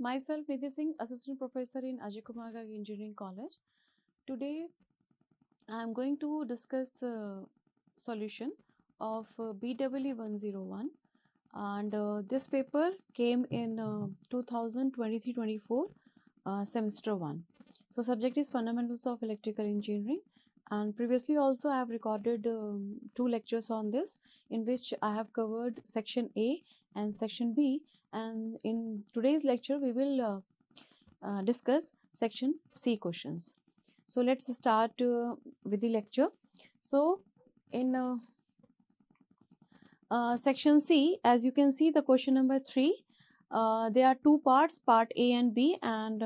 Myself Nidhi Singh, Assistant Professor in Ajay Kumar Garg Engineering College. Today I am going to discuss solution of BW101, and this paper came in 2023-24 semester 1. So subject is Fundamentals of Electrical Engineering, and previously also I have recorded 2 lectures on this, in which I have covered section A and section B, and in today's lecture we will discuss section C questions. So let's start with the lecture. So in section C, as you can see, the question number 3, there are 2 parts, part A and B, and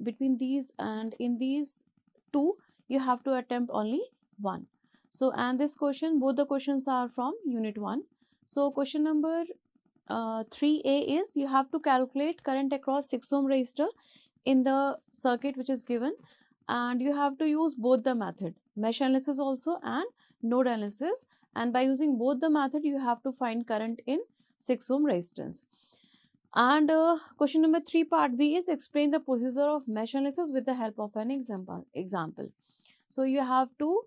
between these and in these 2 you have to attempt only 1. So, and this question, both the questions are from unit 1. So question number 3A is, you have to calculate current across 6 ohm resistor in the circuit which is given, and you have to use both the method, mesh analysis also and node analysis, and by using both the method you have to find current in 6 ohm resistance. And question number 3 part B is, explain the procedure of mesh analysis with the help of an example. So you have to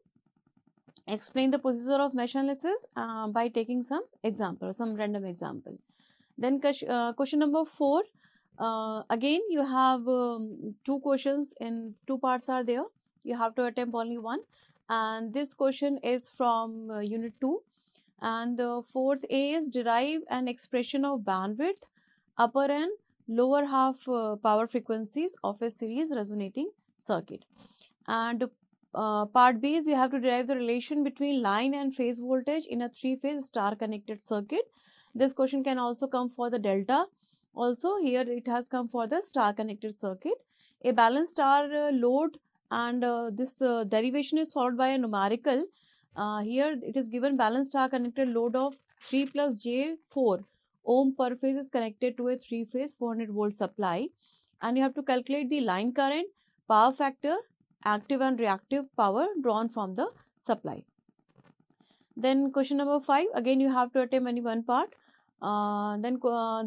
explain the procedure of mesh analysis by taking some example, some random example. Then question number 4, again you have 2 questions in 2 parts are there. You have to attempt only 1, and this question is from unit 2, and the 4th A is, derive an expression of bandwidth, upper and lower half power frequencies of a series resonating circuit. And part B is, you have to derive the relation between line and phase voltage in a 3-phase star connected circuit. This question can also come for the delta. Also here it has come for the star connected circuit. A balanced star load, and this derivation is followed by a numerical. Here it is given balanced star connected load of 3 plus J4 ohm per phase is connected to a 3-phase 400 volt supply, and you have to calculate the line current, power factor, active and reactive power drawn from the supply. Then question number 5, again you have to attempt only 1 part. Then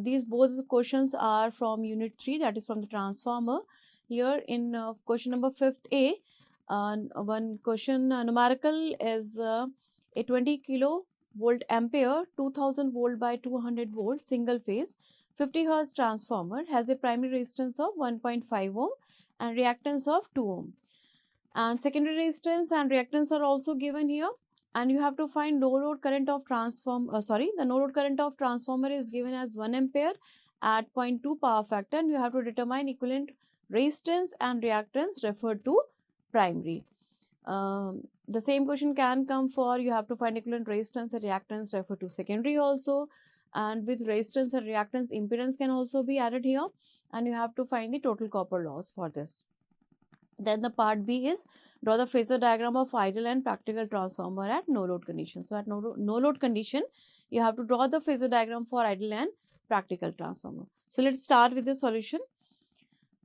these both questions are from unit 3, that is from the transformer. Here in question number 5th A, one question numerical is a 20 kilovolt ampere 2000 volt by 200 volt single phase 50 hertz transformer has a primary resistance of 1.5 ohm and reactance of 2 ohm, and secondary resistance and reactance are also given here, and you have to find no load current of the no load current of transformer is given as 1 ampere at 0.2 power factor, and you have to determine equivalent resistance and reactance referred to primary. The same question can come for, you have to find equivalent resistance and reactance referred to secondary also, and with resistance and reactance impedance can also be added here, and you have to find the total copper loss for this. Then the part B is, draw the phasor diagram of ideal and practical transformer at no load condition. So at no load condition, you have to draw the phasor diagram for ideal and practical transformer. So let's start with the solution.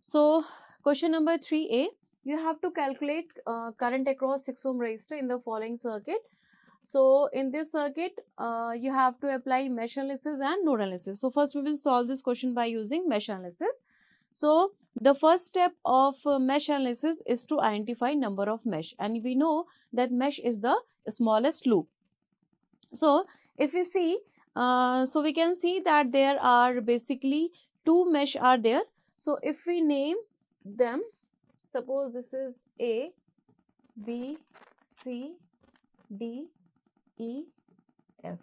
So question number 3A, you have to calculate current across 6 ohm resistor in the following circuit. So in this circuit, you have to apply mesh analysis and node analysis. So first we will solve this question by using mesh analysis. So the first step of mesh analysis is to identify number of mesh, and we know that mesh is the smallest loop. So if you see, so we can see that there are basically 2 mesh are there. So if we name them, suppose this is A, B, C, D, E, F,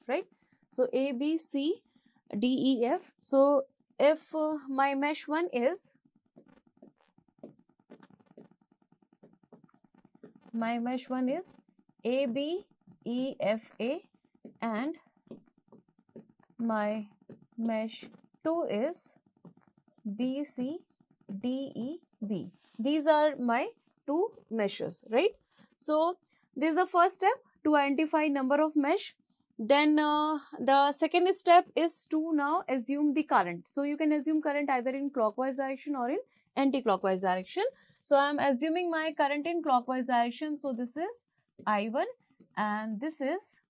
right? So A, B, C, D, E, F. So if my mesh 1 is, A, B, E, F, A, and my mesh 2 is B, C, D, E, B. These are my 2 meshes, right? So this is the first step, to identify number of mesh. Then the second step is to now assume the current. So you can assume current either in clockwise direction or in anti-clockwise direction. So I am assuming my current in clockwise direction. So this is I1 and this is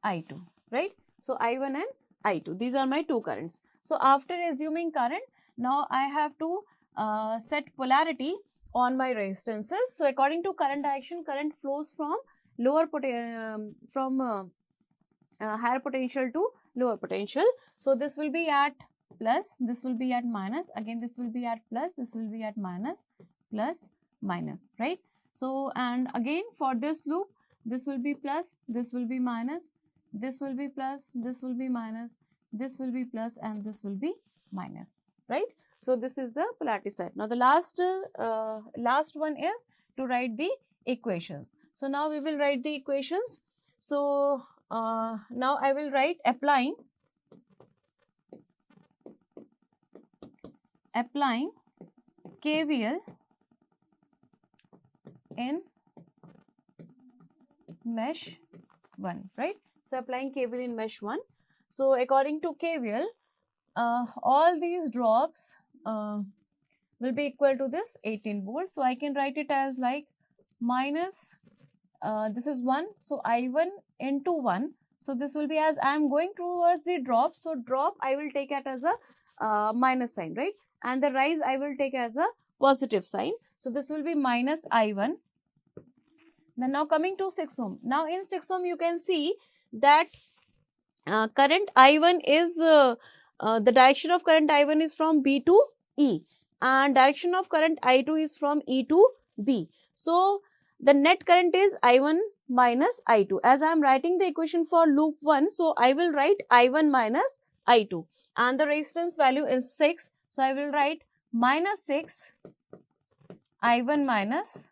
I2, right? So I1 and I2, these are my 2 currents. So after assuming current, now I have to set polarity on my resistances. So according to current direction, current flows from higher potential to lower potential. So this will be at plus, this will be at minus, again this will be at plus, this will be at minus, plus, minus, right? So and again for this loop, this will be plus, this will be minus, this will be plus, this will be minus, this will be plus, and this will be minus, right? So this is the polarity side. Now the last one is to write the equations. So now we will write the equations. So now I will write applying KVL in mesh 1, right? So applying KVL in mesh 1. So according to KVL, all these drops will be equal to this 18 volt. So I can write it as like minus, this is 1, so I1 into 1. So this will be, as I am going towards the drop, so drop I will take it as a minus sign, right? And the rise I will take as a positive sign. So this will be minus I1. Then now coming to 6 ohm. Now in 6 ohm you can see that current I1 is, the direction of current I1 is from B to E, and direction of current I2 is from E to B. So the net current is I1 minus I2. As I am writing the equation for loop 1, so I will write I1 minus I2, and the resistance value is 6. So I will write minus 6 I1 minus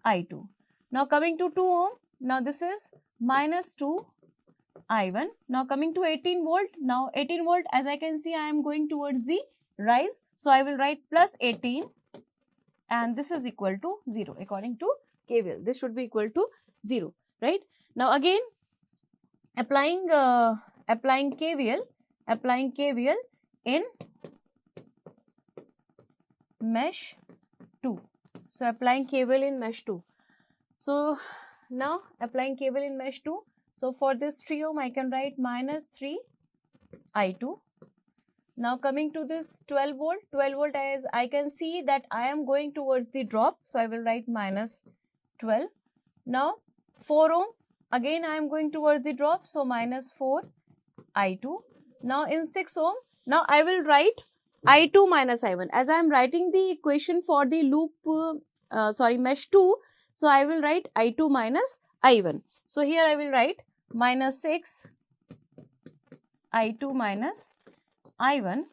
I2. Now coming to 2 ohm, now this is minus 2 I1. Now coming to 18 volt, now 18 volt, as I can see I am going towards the rise. So I will write plus 18, and this is equal to 0 according to KVL. This should be equal to 0, right? Now again applying KVL in mesh 2. So applying KVL in mesh 2. So now applying KVL in mesh 2. So for this 3 ohm I can write minus 3 I2. Now coming to this 12 volt, as I can see that I am going towards the drop. So I will write minus 12. Now 4 ohm, again I am going towards the drop. So minus 4 I2. Now in 6 ohm, now I will write I2 minus I1. As I am writing the equation for the loop, mesh 2. So I will write I2 minus I1. So here I will write minus 6 I2 minus I1,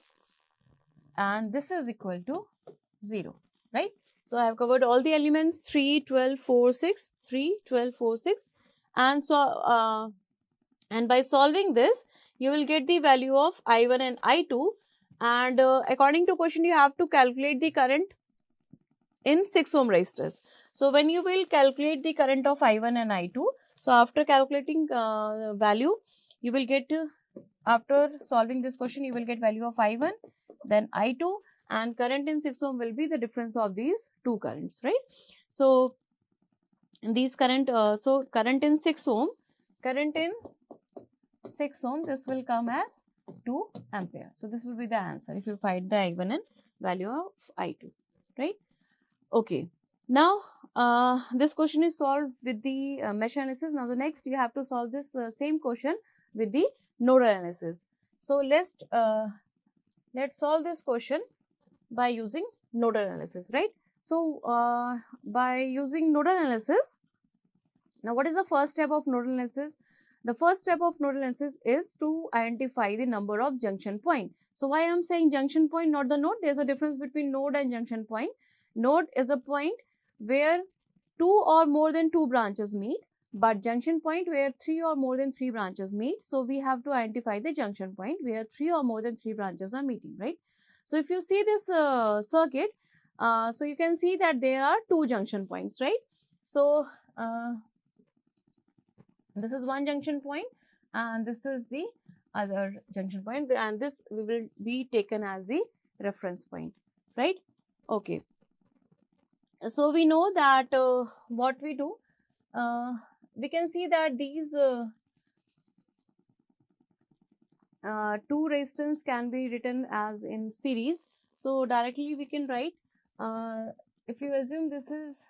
and this is equal to 0, right? So I have covered all the elements 3, 12, 4, 6, 3, 12, 4, 6, and so and by solving this you will get the value of I1 and I2, and according to question you have to calculate the current in 6 ohm resistors. So when you will calculate the current of I1 and I2, so after calculating value you will get after solving this question you will get value of I1, then I2, and current in 6 ohm will be the difference of these two currents, right? So these current, current in 6 ohm, this will come as 2 ampere. So this will be the answer if you find the I1 and value of I2, right? Okay. Now this question is solved with the mesh analysis. Now the next you have to solve this same question with the nodal analysis. So let's solve this question by using nodal analysis, right? So by using nodal analysis, now what is the first step of nodal analysis? The first step of nodal analysis is to identify the number of junction point. So why I am saying junction point, not the node? There is a difference between node and junction point. Node is a point where 2 or more than 2 branches meet, but junction point where 3 or more than 3 branches meet. So we have to identify the junction point where 3 or more than 3 branches are meeting, right? So if you see this circuit, so you can see that there are 2 junction points, right? So this is one junction point and this is the other junction point, and this will be taken as the reference point, right? Okay. So we know that what we do, we can see that these two resistance can be written as in series. So directly we can write, if you assume this is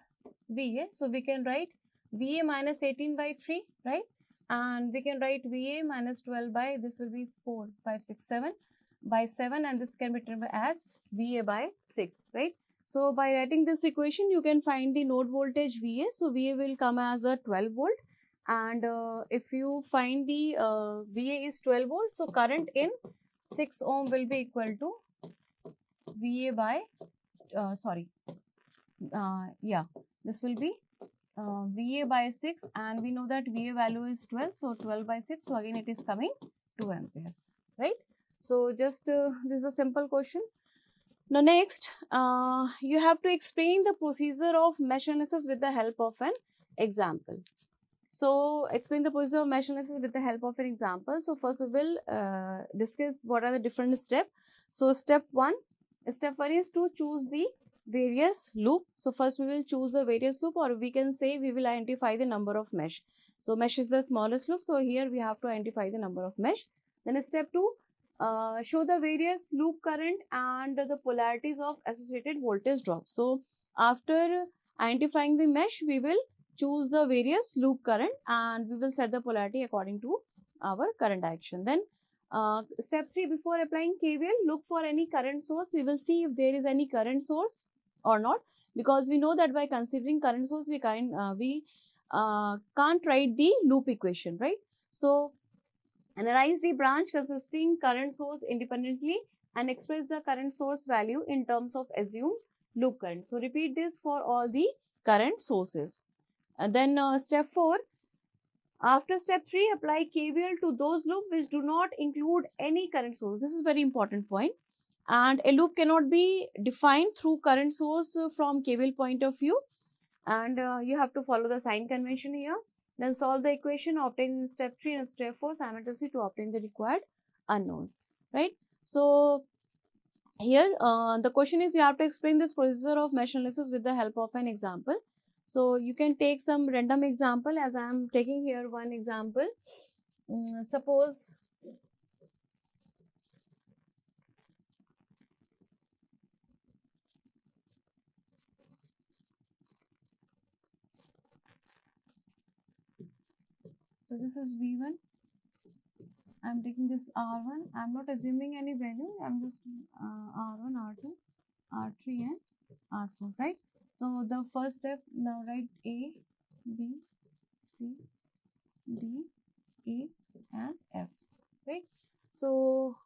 VA, so we can write VA minus 18 by 3, right? And we can write VA minus 12 by, this will be 4, 5, 6, 7 by 7, and this can be written as VA by 6, right? So by writing this equation, you can find the node voltage VA. So VA will come as a 12 volt. And if you find the VA is 12 volts, so current in 6 ohm will be equal to VA by, this will be VA by 6, and we know that VA value is 12, so 12 by 6, so again it is coming 2 ampere, right? So just this is a simple question. Now next, you have to explain the procedure of mesh analysis with the help of an example. So explain the procedure of mesh analysis with the help of an example. So first we will discuss what are the different steps. So step one is to choose the various loop. So first we will choose the various loop, or we can say we will identify the number of mesh. So mesh is the smallest loop. So here we have to identify the number of mesh. Then step two, show the various loop current and the polarities of associated voltage drop. So after identifying the mesh, we will choose the various loop current and we will set the polarity according to our current direction. Then step 3, before applying KVL, look for any current source. We will see if there is any current source or not, because we know that by considering current source, we can't write the loop equation, right? So analyze the branch consisting current source independently and express the current source value in terms of assumed loop current. So repeat this for all the current sources. And then step 4, after step 3, apply KVL to those loops which do not include any current source. This is very important point. And a loop cannot be defined through current source from KVL point of view. And you have to follow the sign convention here. Then solve the equation obtained in step 3 and step 4 simultaneously to obtain the required unknowns, right? So here the question is, you have to explain this procedure of mesh analysis with the help of an example. So you can take some random example, as I am taking here one example. Suppose so this is V1. I am taking this R1. I am not assuming any value. I am just R1, R2, R3 and R4, right? So the first step, now write A, B, C, D, E and F, right? So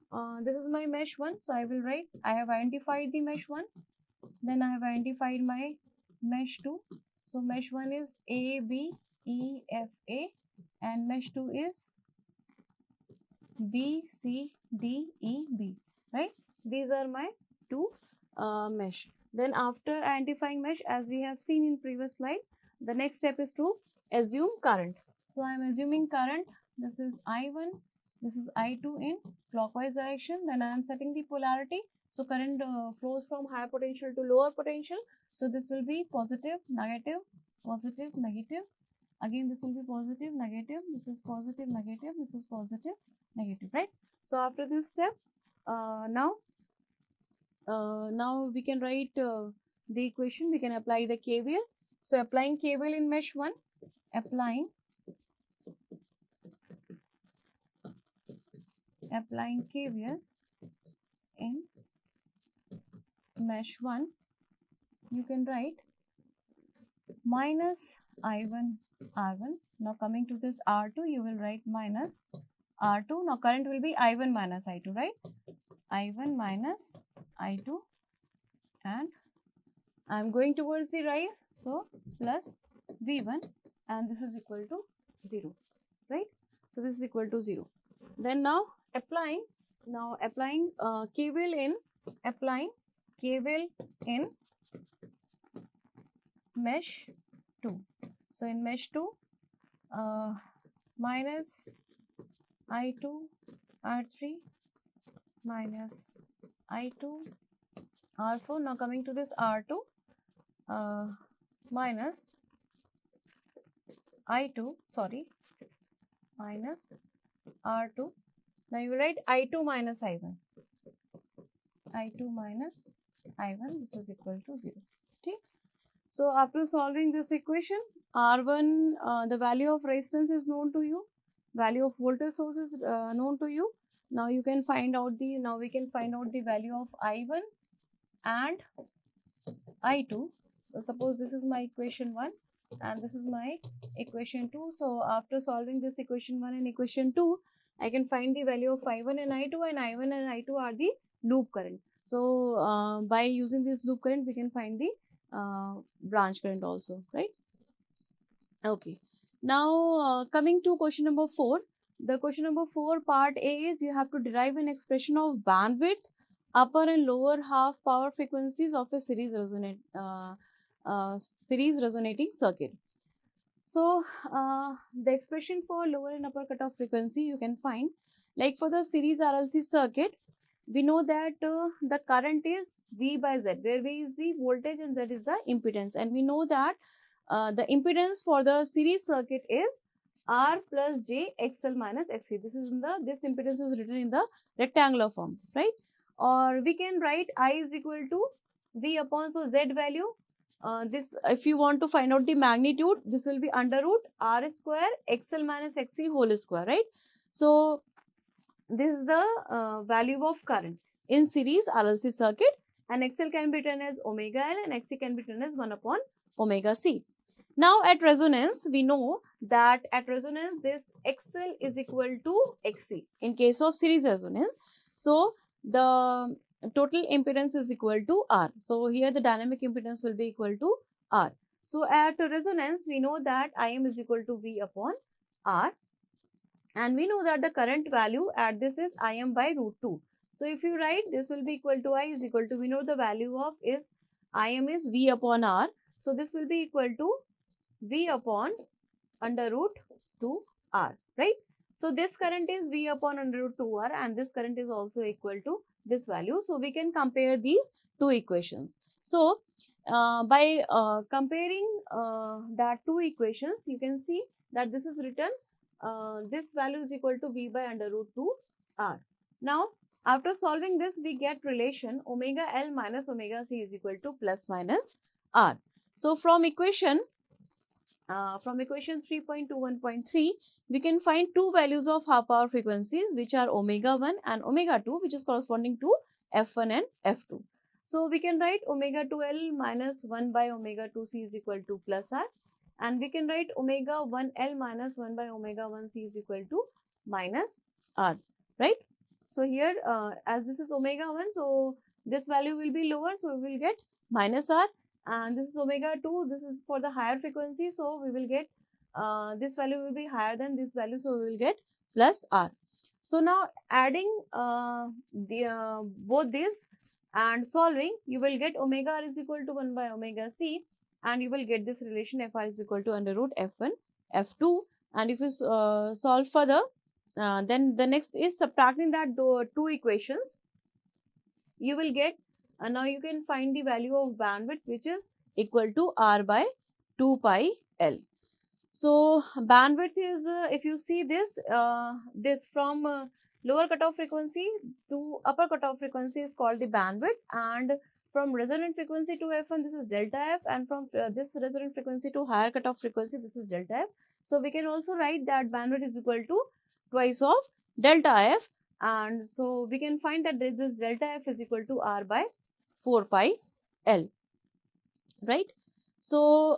this is my mesh 1. So I will write, I have identified the mesh 1. Then I have identified my mesh 2. So mesh 1 is A, B, E, F, A, and mesh 2 is B, C, D, E, B, right? These are my two mesh. Then after identifying mesh, as we have seen in previous slide, the next step is to assume current. So I am assuming current. This is I1, this is I2 in clockwise direction. Then I am setting the polarity. So current flows from higher potential to lower potential. So this will be positive, negative, positive, negative. Again, this will be positive, negative. This is positive, negative. This is positive, negative, right? So after this step, now we can write the equation. We can apply the KVL. So applying KVL in mesh 1, applying KVL in mesh 1, you can write minus I1 R1. Now coming to this R2, you will write minus R2. Now current will be I1 minus I2, right? I1 minus I2, and I am going towards the rise, so plus V1, and this is equal to 0, right? So this is equal to 0. Then now applying KVL in mesh 2. So in mesh 2, minus I2 R3 minus I2 R4. Now coming to this R2, minus I2, minus R2. Now you will write I2 minus I1. I2 minus I1, this is equal to 0. Okay. So after solving this equation, R1, the value of resistance is known to you, value of voltage source is known to you. Now you can find out the, now we can find out the value of I1 and I2. So suppose this is my equation 1 and this is my equation 2. So after solving this equation 1 and equation 2, I can find the value of I1 and I2, and I1 and I2 are the loop current. So by using this loop current, we can find the branch current also, right? Okay. Now coming to question number 4. The question number 4 part A is you have to derive an expression of bandwidth, upper and lower half power frequencies of a series resonating circuit. So the expression for lower and upper cutoff frequency you can find, like for the series RLC circuit, we know that the current is V by Z, where V is the voltage and Z is the impedance, and we know that the impedance for the series circuit is R plus J XL minus XC. This impedance is written in the rectangular form, right? Or we can write I is equal to V upon, so Z value. This, if you want to find out the magnitude, this will be under root R square XL minus XC whole square, right? So this is the value of current in series RLC circuit, and XL can be written as omega L and XC can be written as 1 upon omega C. Now at resonance, we know that at resonance this XL is equal to XC in case of series resonance. So the total impedance is equal to R. So here the dynamic impedance will be equal to R. So at resonance, we know that Im is equal to V upon R. And we know that the current value at this is Im by root 2. So if you write, this will be equal to I is equal to, we know the value of is Im is V upon R. So this will be equal to V upon under root 2 R, right? So this current is V upon under root 2 R, and this current is also equal to this value. So we can compare these two equations. So by comparing that two equations, you can see that this is written, this value is equal to V by under root 2 R. Now after solving this, we get relation omega L minus omega C is equal to plus minus R. So from equation 3.21.3, we can find two values of half power frequencies, which are omega 1 and omega 2, which is corresponding to F1 and F2. So we can write omega 2L minus 1 by omega 2C is equal to plus R, and we can write omega 1L minus 1 by omega 1C is equal to minus R, right? So here as this is omega 1, so this value will be lower, so we will get minus R. And this is omega 2, this is for the higher frequency, so we will get this value will be higher than this value, so we will get plus R. So now adding both these and solving, you will get omega R is equal to 1 by omega C, and you will get this relation Fr is equal to under root F1 F2. And if you solve further, then the next is subtracting that two equations, you will get, now you can find the value of bandwidth, which is equal to R by 2 pi L. So bandwidth is, if you see this, this from lower cutoff frequency to upper cutoff frequency is called the bandwidth, and from resonant frequency to F1, this is delta F, and from this resonant frequency to higher cutoff frequency, this is delta F. So we can also write that bandwidth is equal to twice of delta F, and so we can find that this delta F is equal to R by 4 pi L, right? So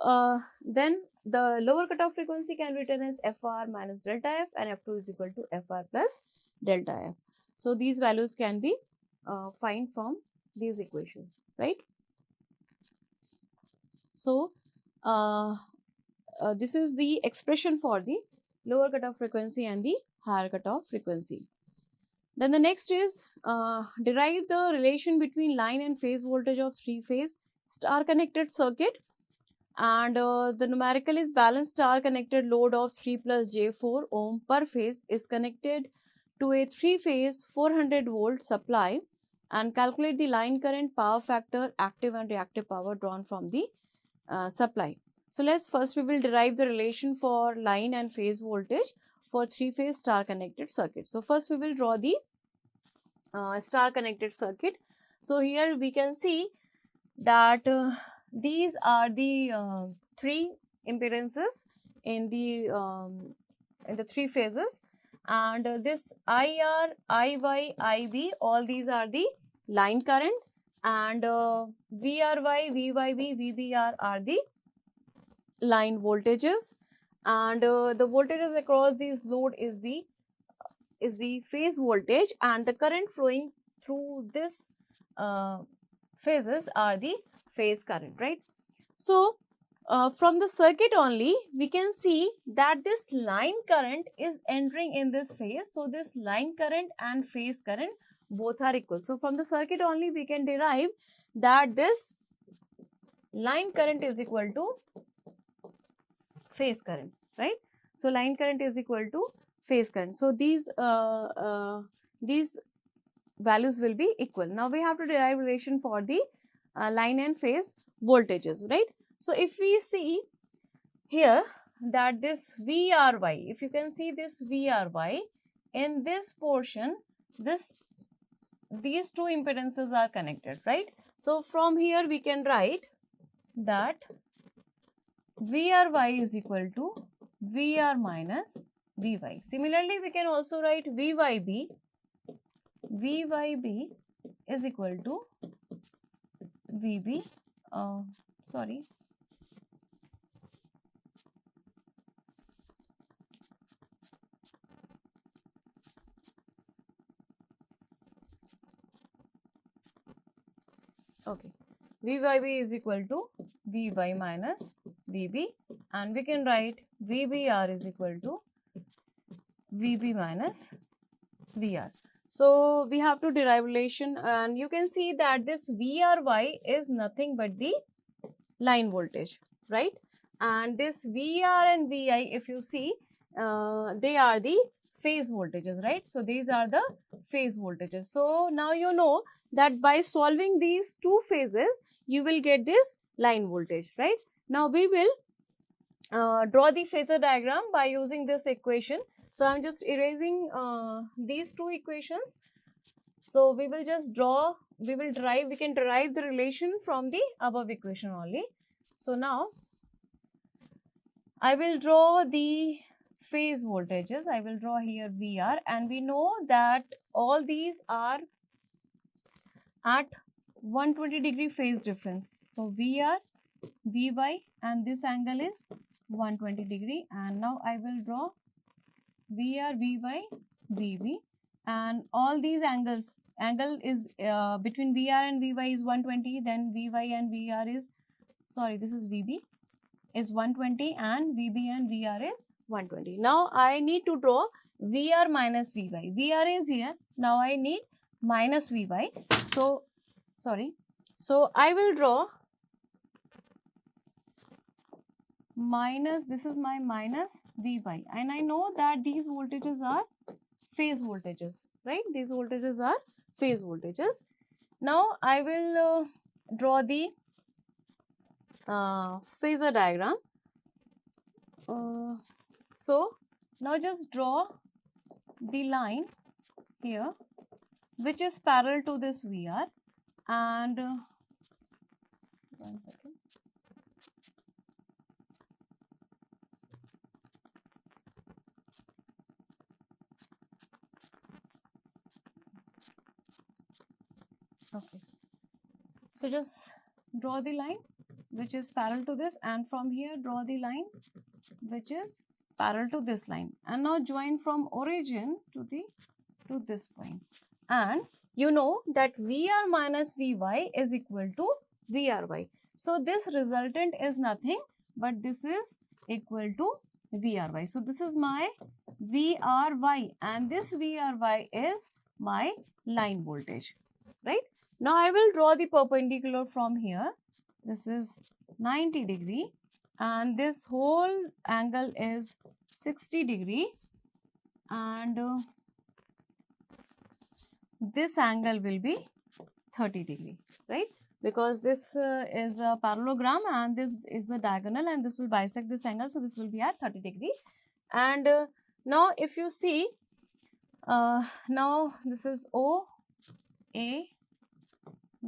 then the lower cutoff frequency can be written as Fr minus delta F, and F2 is equal to Fr plus delta F. So these values can be find from these equations, right? So this is the expression for the lower cutoff frequency and the higher cutoff frequency. Then the next is derive the relation between line and phase voltage of three-phase star connected circuit, and the numerical is balanced star connected load of 3 plus J4 ohm per phase is connected to a three-phase 400 volt supply, and calculate the line current, power factor, active and reactive power drawn from the supply. So let's first we will derive the relation for line and phase voltage for three-phase star connected circuit. So first we will draw the star connected circuit. So here we can see that these are the three impedances in the three phases, and this IR, IY, IB, all these are the line current, and VRY, VYB, VBR are the line voltages, and the voltages across these load is the phase voltage, and the current flowing through this phases are the phase current, right? So from the circuit only we can see that this line current is entering in this phase. So this line current and phase current both are equal. So from the circuit only we can derive that this line current is equal to phase current, right? So line current is equal to phase current. So these values will be equal. Now we have to derive relation for the line and phase voltages, right? So if we see here that this VRY, if you can see this VRY, in this portion, these two impedances are connected, right? So from here we can write that VRY is equal to VR minus VY. Similarly, we can also write VYB. VYB is equal to VB. Sorry. Okay. VYB is equal to VY minus VB, and we can write VBR is equal to VB minus VR. So we have to derive relation, and you can see that this VRY is nothing but the line voltage, right? And this VR and VI, if you see, they are the phase voltages, right? So these are the phase voltages. So now you know that by solving these two phases, you will get this line voltage, right? Now we will draw the phasor diagram by using this equation. So I'm just erasing these two equations. So we will just draw, we can derive the relation from the above equation only. So now I will draw the phase voltages. I will draw here VR, and we know that all these are at 120 degree phase difference. So VR, VY, and this angle is 120 degree, and now I will draw VR, VY, VB, and all these angles, angle is between VR and VY is 120, then VY and VR is, sorry, this is VB is 120, and VB and VR is 120. Now I need to draw VR minus VY. VR is here. Now I need minus VY. So, sorry. So I will draw minus, this is my minus VY, and I know that these voltages are phase voltages, right? These voltages are phase voltages. Now I will draw the phasor diagram. So now just draw the line here which is parallel to this VR, and 1 second. Okay, so just draw the line which is parallel to this, and from here draw the line which is parallel to this line, and now join from origin to this point. And you know that VR minus VY is equal to VRY. So this resultant is nothing but this is equal to VRY. So this is my VRY, and this VRY is my line voltage, right? Now I will draw the perpendicular from here. This is 90 degree, and this whole angle is 60 degree, and this angle will be 30 degree, right? Because this is a parallelogram and this is a diagonal, and this will bisect this angle, so this will be at 30 degree. And Now if you see, now this is O, A,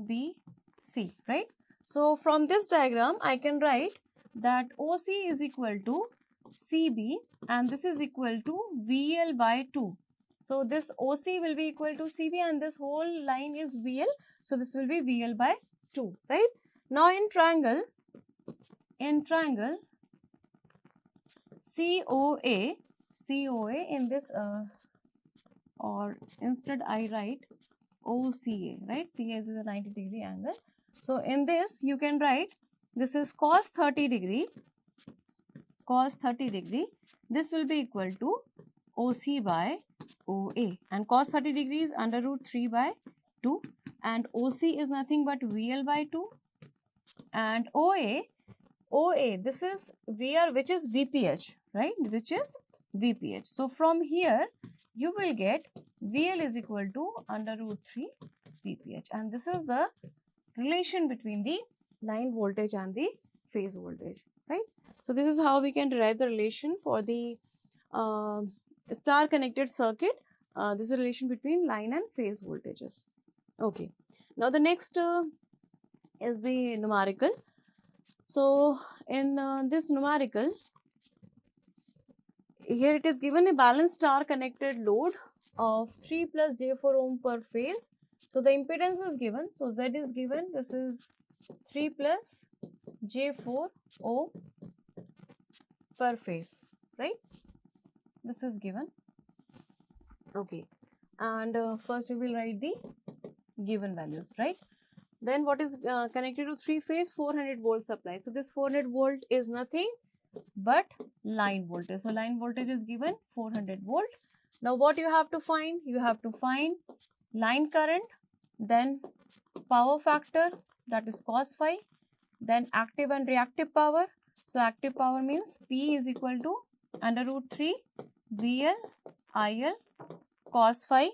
B, C, right? So from this diagram I can write that OC is equal to CB and this is equal to VL by 2. So this OC will be equal to CB and this whole line is VL. So this will be VL by 2, right? Now in triangle COA in this or instead I write OCA, right? CA is a 90-degree angle. So in this you can write this is cos 30 degree. This will be equal to OC by OA, and cos 30 degree is under root 3 by 2 and OC is nothing but VL by 2 and OA this is VR, which is VPH, right? Which is VPH. So from here you will get VL is equal to under root 3 VPH, and this is the relation between the line voltage and the phase voltage, right? So this is how we can derive the relation for the star connected circuit. This is a relation between line and phase voltages. Okay. Now the next is the numerical. So in this numerical, here it is given a balanced star connected load of 3 plus J4 ohm per phase. So the impedance is given. So Z is given. This is 3 plus J4 ohm per phase, right? This is given. Okay. And first we will write the given values, right? Then what is connected to 3-phase 400 volt supply. So this 400 volt is nothing but line voltage. So line voltage is given 400 volt. Now what you have to find? You have to find line current, then power factor, that is cos phi, then active and reactive power. So active power means P is equal to under root 3 VL IL cos phi.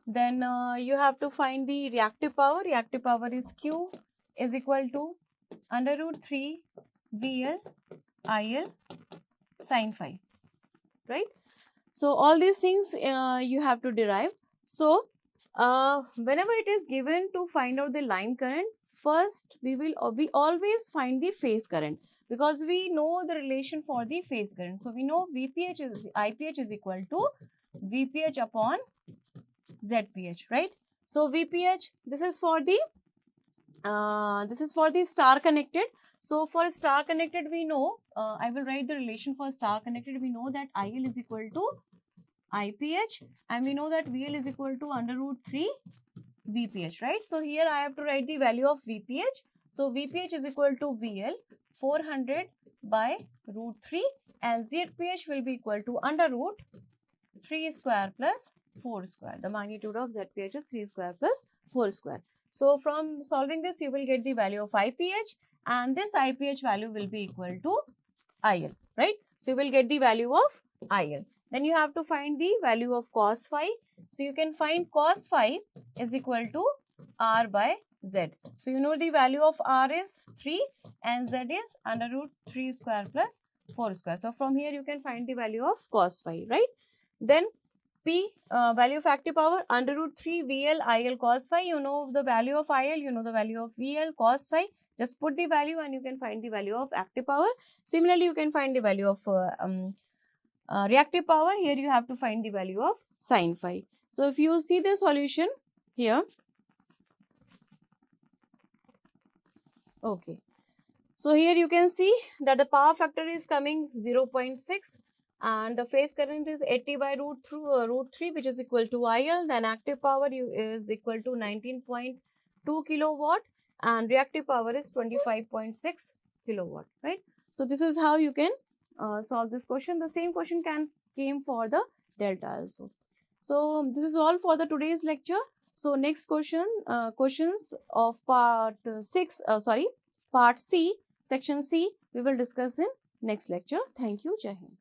Then you have to find the reactive power. Reactive power is Q is equal to under root 3 VL IL sin phi, right? So all these things you have to derive. So whenever it is given to find out the line current, first we always find the phase current, because we know the relation for the phase current. So we know IPH is equal to VPH upon ZPH, right? So VPH, this is for the star connected. So for star connected we know, I will write the relation for star connected. We know that IL is equal to IPH and we know that VL is equal to under root 3 VPH, right? So here I have to write the value of VPH. So VPH is equal to VL 400 by root 3 and ZPH will be equal to under root 3 square plus 4 square. The magnitude of ZPH is 3 square plus 4 square. So from solving this you will get the value of IPH and this IPH value will be equal to IL, right? So you will get the value of IL. Then you have to find the value of cos phi. So you can find cos phi is equal to R by Z. So you know the value of R is 3 and Z is under root 3 square plus 4 square. So from here you can find the value of cos phi, right? Then P, value of active power, under root 3 VL IL cos phi. You know the value of IL, you know the value of VL cos phi. Just put the value and you can find the value of active power. Similarly, you can find the value of reactive power. Here you have to find the value of sin phi. So if you see the solution here, okay. So here you can see that the power factor is coming 0.6 and the phase current is 80 by root 3, which is equal to IL. Then active power is equal to 19.2 kilowatt and reactive power is 25.6 kilowatt, right? So this is how you can solve this question. The same question came for the delta also. So this is all for the today's lecture. So next question, questions of part C, section C, we will discuss in next lecture. Thank you. Jai Hind.